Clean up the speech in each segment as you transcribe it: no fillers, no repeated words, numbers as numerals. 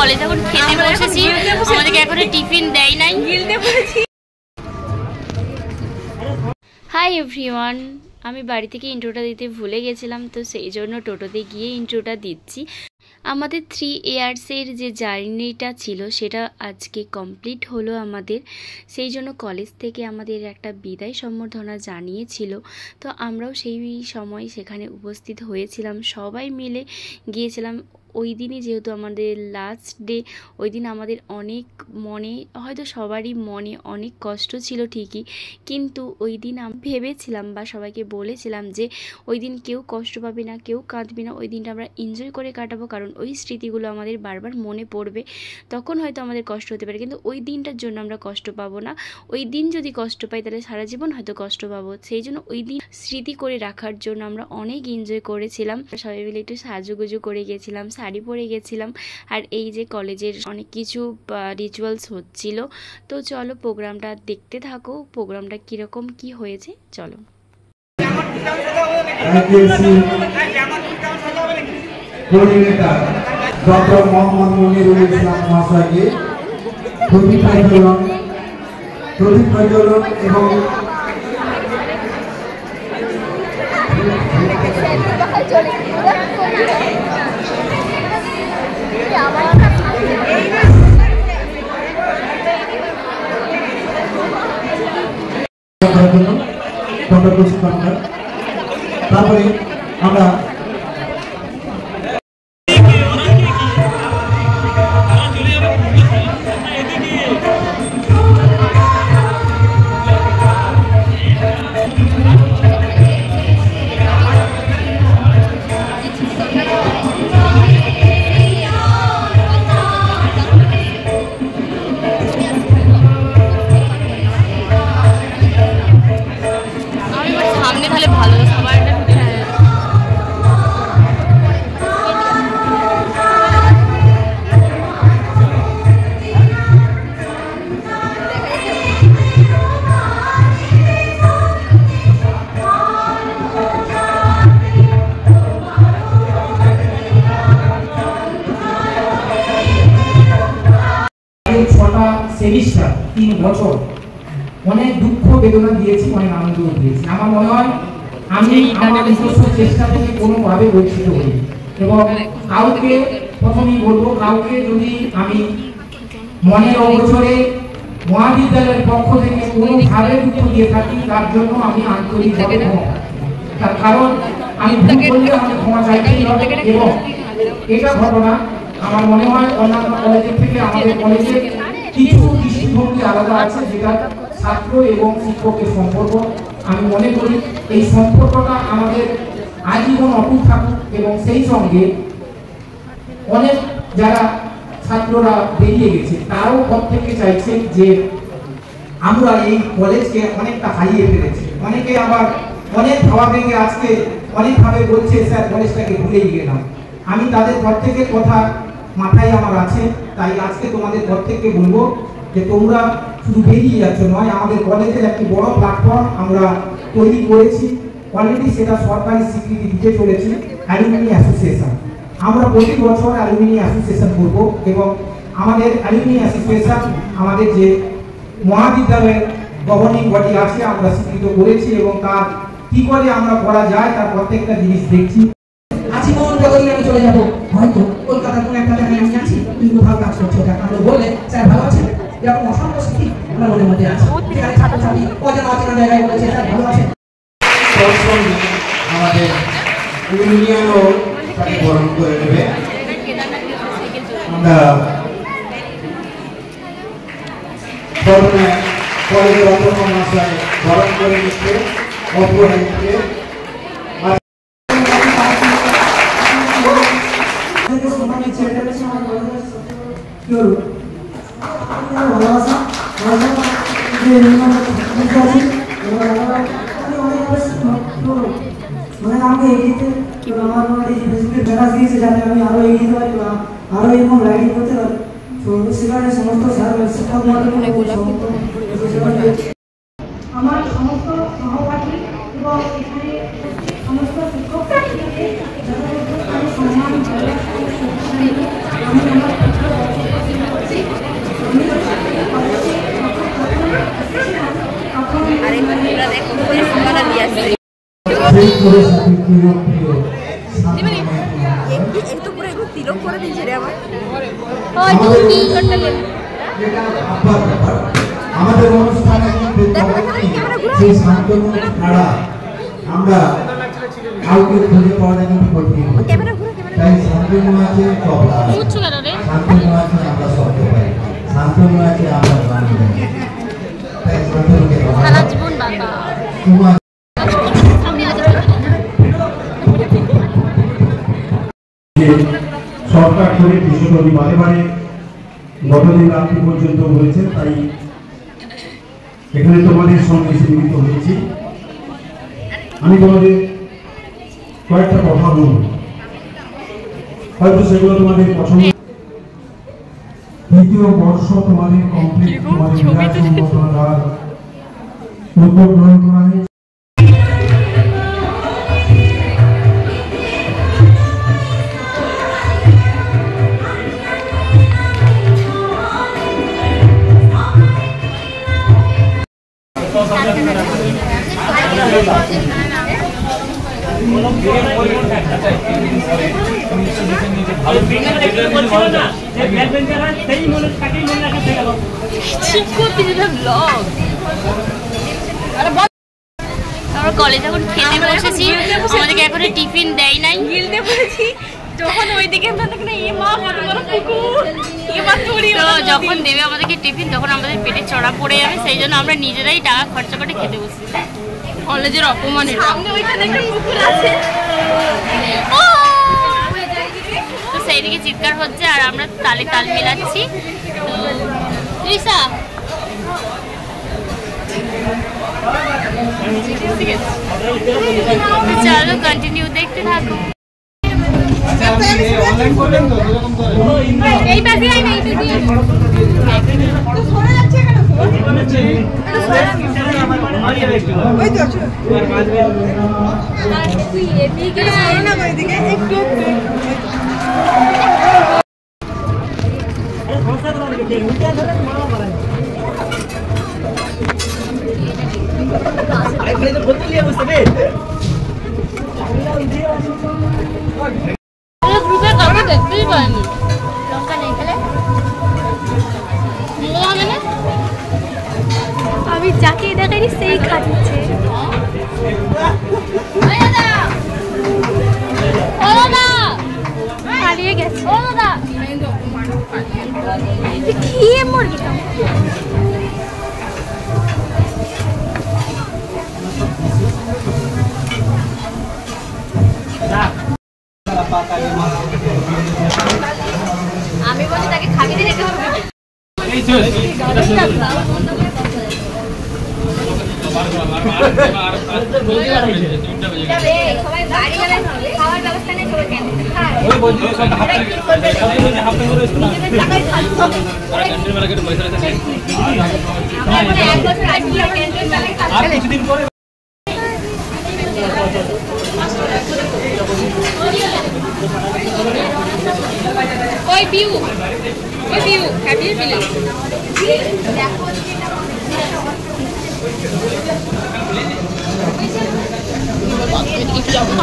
College এখন খেতে বসেছি, আমাদেরকে এখনো টিফিন দেয় নাই। হাই এভরিওয়ান, আমি বাড়ি থেকে ইন্ট্রোটা দিতে ভুলে গেছিলাম, তো সেই জন্য টোটোতে গিয়ে ইন্ট্রোটা দিচ্ছি। আমাদের 3 ইয়ার্সের যে জার্নিটা ছিল সেটা আজকে কমপ্লিট হলো আমাদের। সেই জন্য কলেজ থেকে আমাদের একটা বিদায় সম্বর্ধনা জানিয়েছিল, তো আমরাও সেই সময় সেখানে উপস্থিত হয়েছিলাম, সবাই মিলে গিয়েছিলাম। ওই দিনই যেহেতু আমাদের লাস্ট ডে, ওই দিন আমাদের অনেক মনে, হয়তো সবারই মনে অনেক কষ্ট ছিল ঠিকই, কিন্তু ওই দিন আমি ভেবেছিলাম বা সবাইকে বলেছিলাম যে ওই দিন কেউ কষ্ট পাবে না, কেউ কাঁদবে না, ওই দিনটা আমরা এনজয় করে কাটাবো, কারণ ওই স্মৃতিগুলো আমাদের বারবার মনে পড়বে। তখন হয়তো আমাদের কষ্ট হতে পারে, কিন্তু ওই দিনটার জন্য আমরা কষ্ট পাবো না। ওই দিন যদি কষ্ট পাই তাহলে সারা জীবন হয়তো কষ্ট পাবো। সেই জন্য ওই দিন স্মৃতি করে রাখার জন্য আমরা অনেক এনজয় করেছিলাম। সবাই মিলে একটু সাজুগুজু করে গেছিলাম, শাড়ি পরে গেছিলাম, আর এই যে কলেজের অনেক কিছু রিচুয়ালস হচ্ছিল। তো চলো প্রোগ্রামটা দেখতে থাকো, প্রোগ্রামটা কীরকম কি হয়েছে চলো। ডক্টর মোহাম্মদ মনিরুল ইসলাম মহাশয়কে প্রদীপ প্রজ্বলন এবং তারপরে আমরা সেমিস্টার 3 বছর অনেক দুঃখ বেদনা দিয়েছি, অনেক আনন্দ দিয়েছি। আমার মনে হয় আমি আমার নিজস্ব চেষ্টা থেকে কোনোভাবে বঞ্চিত হই, এবং কাউকে প্রথমেই বলবো, কাউকে যদি আমি মনের অগোচরে মহাবিদ্যালয়ের পক্ষ থেকে কোনোভাবে দুঃখ দিয়ে থাকি, তার জন্য আমি আন্তরিকভাবে ক্ষমা, তার কারণ আমি ভুল করলে আমাকে ক্ষমা চাইতেই হবে। এবং এটা ঘটনা আমার মনে হয় অন্যান্য কলেজের থেকে আমাদের কলেজে কিছু দৃষ্টিভঙ্গি আলাদা আছে, যেটা ছাত্র এবং শিক্ষকের সম্পর্ক। আমি মনে করি এই সম্পর্কটা আমাদের আজীবন অটুট থাকুক, এবং সেই সঙ্গে অনেক যারা ছাত্ররা বেরিয়ে গেছে তারাও প্রত্যেকে চাইছে যে আমরা এই কলেজকে অনেকটা হারিয়ে ফেলেছি। অনেকে আবার অনেক ভাবা ভেঙে আজকে অনেকভাবে বলছে স্যার কলেজটাকে ভুলেই গেলাম। আমি তাদের প্রত্যেকের কথা মাথায় আমার আছে, তাই আজকে তোমাদের প্রত্যেককে বলবো যে তোমরা শুধু বেরিয়ে যাচ্ছ নয়, আমাদের কলেজের একটি বড় প্ল্যাটফর্ম আমরা তৈরি করেছি অলরেডি, সেটা সরকারি স্বীকৃতি দিতে চলেছি, অ্যালুমিনি অ্যাসোসিয়েশন। আমরা প্রতি বছর অ্যালুমিনি অ্যাসোসিয়েশন করব, এবং আমাদের অ্যালুমিনি অ্যাসোসিয়েশন আমাদের যে মহাবিদ্যালয়ের গভর্নিং বডি আছে আমরা স্বীকৃত করেছি, এবং তার কি করে আমরা করা যায় তার প্রত্যেকটা জিনিস দেখছি। আজীবন বদলে আমি চলে যাবো, হয়তো কলকাতার কোনো একটা জায়গায় আমি আছি, কিন্তু ভালো কাজ করছে, ওটা আমরা বললে স্যার ভালো আছেন, এরকম অসংখ্য স্মৃতি আমার মনের মধ্যে আছে। যেখানে ছাত্রছাত্রী অজানা অচেনা জায়গায় বলেছে স্যার ভালো আছেন। আমাদের ইউনিয়নও তাকে বরণ করে নেবে। আমরা কলেজের অধ্যক্ষ মহাশয় বরণ করে নিচ্ছে, অপরে নিচ্ছে। মানে আমাকে এগিয়ে আমার ফেসবুকে মেসেজ দিয়েছে যাতে আমি আরো এগিয়ে যেতে পারি বা আরো এরকম রাইডিং করতে পারি। তো সেখানে সমস্ত স্যার শিক্ষক আমার সমস্ত সহপাঠী এবং এখানে সমস্ত শিক্ষকরা আমি সম্মান আমি আমার সেই করে সাথে প্রিয় একটু পুরো একটু তিলক করে দিয়েছে রে আমার আমাদের অনুষ্ঠানে সেই শান্তনু ছাড়া আমরা কাউকে খুঁজে পাওয়া যায় না বলতে তাই শান্তনু আছে চপলা শান্তনু আছে আমরা শব্দ পাই শান্তনু আছে আমরা গান গাই তাই শান্তনুকে তোমার সরকার করে কৃষকী বারে বারে গতদিন রাত্রি পর্যন্ত হয়েছে, তাই এখানে তোমাদের সঙ্গে মিলিত হয়েছি। আমি তোমাদের কয়েকটা কথা বলব, হয়তো সেগুলো তোমাদের পছন্দ। তৃতীয় বর্ষ তোমাদের কমপ্লিট, তোমাদের উদ্যোগ গ্রহণ করা হয়েছে। আমরা কলেজে এখন খেতে বসেছি, আমাদেরকে এখন টিফিন দেয় নাই। গিলতে পড়েছি যখন ওইদিকে যখন দেবে আমাদেরকে টিফিন তখন আমাদের পেটে চড়া পড়ে যাবে, সেই জন্য আমরা নিজেরাই টাকা খরচা করে খেতে বসি। কলেজের অপমান এটা। তো সেই দিকে চিৎকার হচ্ছে আর আমরা তালে তাল মিলাচ্ছি। চলো কন্টিনিউ দেখতে থাকো। এই পাশে আয় না, এই পাশে তো সরে যাচ্ছে কেন? ওই তো আর তুই এদিকে সরে না, ওইদিকে একটু দেখতেই পাইনি। লঙ্কা নেই খেলে আমি যাকে দেখাই সেই খাচ্ছে। হারিয়ে গেছে খেয়ে মরবি। আমি বলি তাকে খাবি দিয়ে রেখে সবাই বাড়ি গেলে খাওয়ার ব্যবস্থা নেই, সবাই ওই ভিউ হ্যাপি ফিলিং।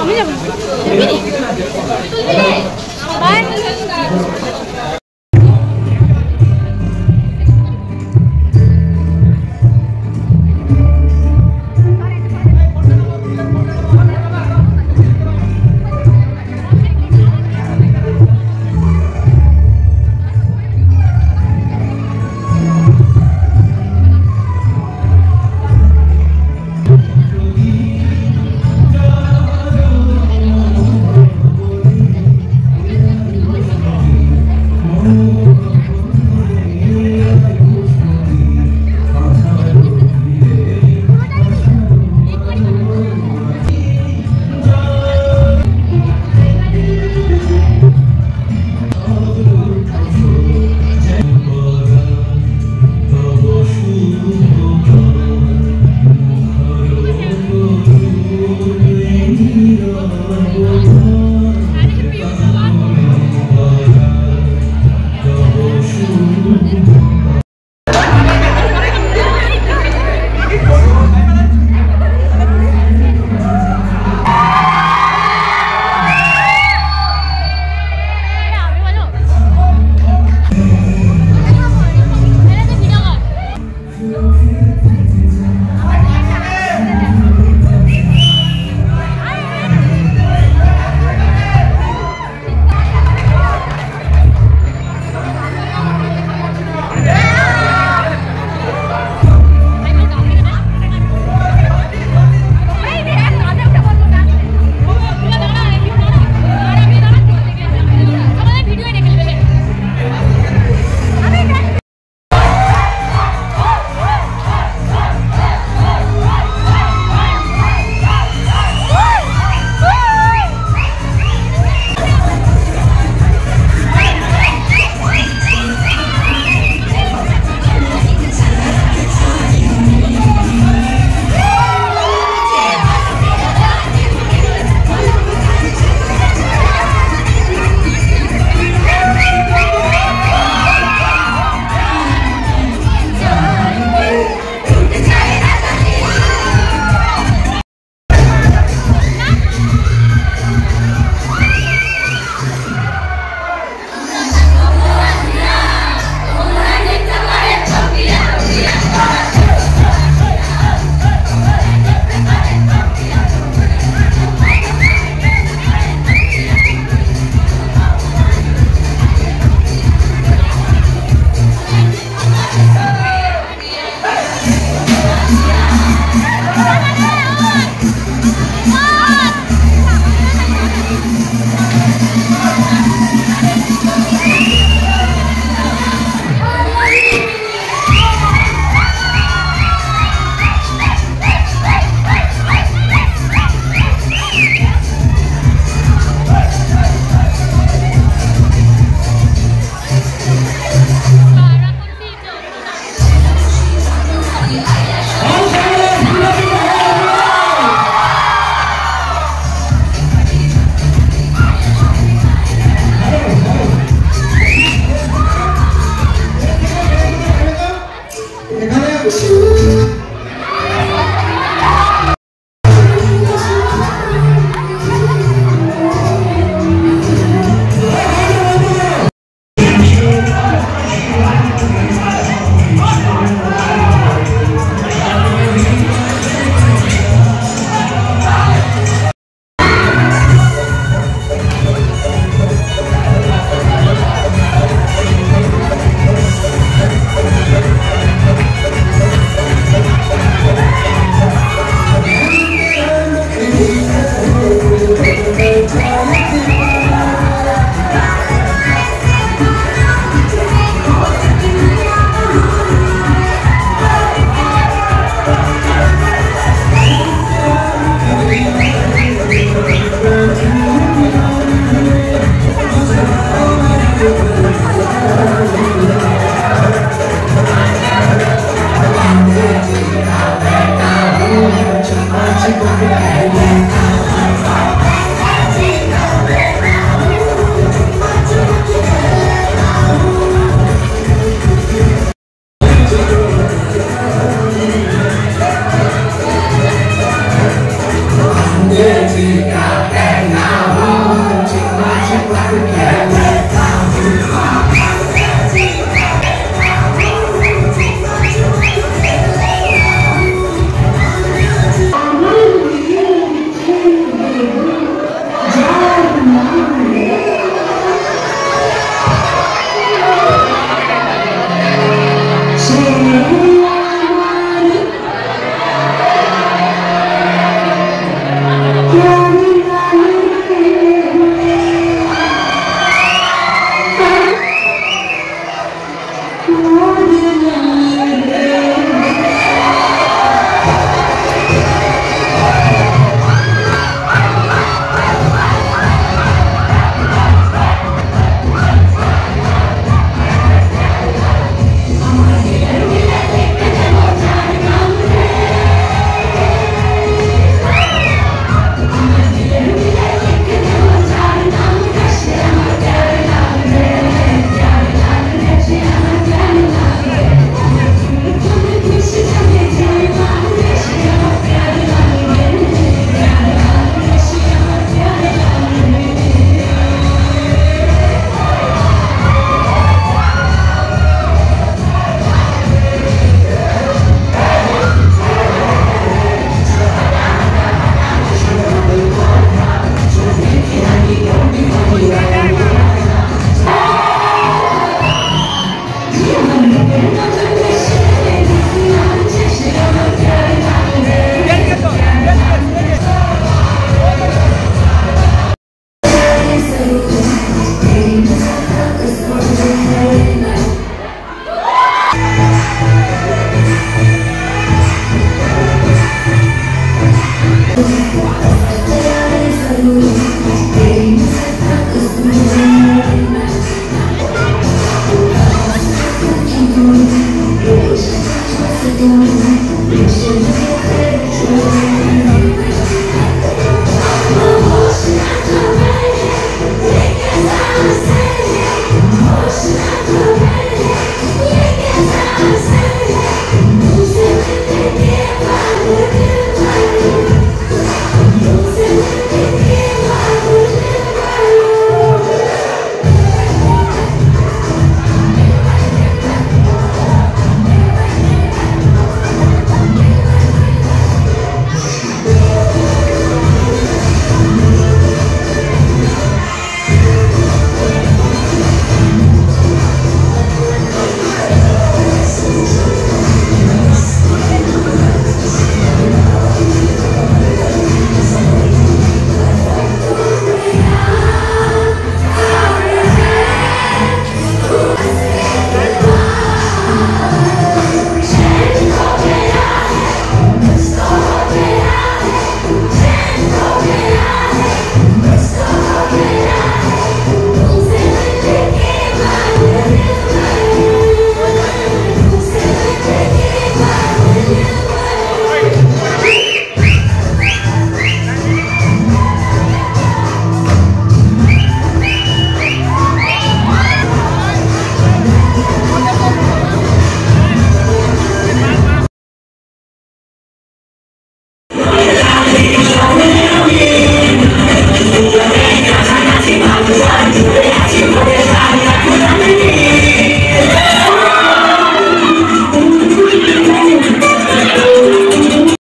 আমি যাবো Lord,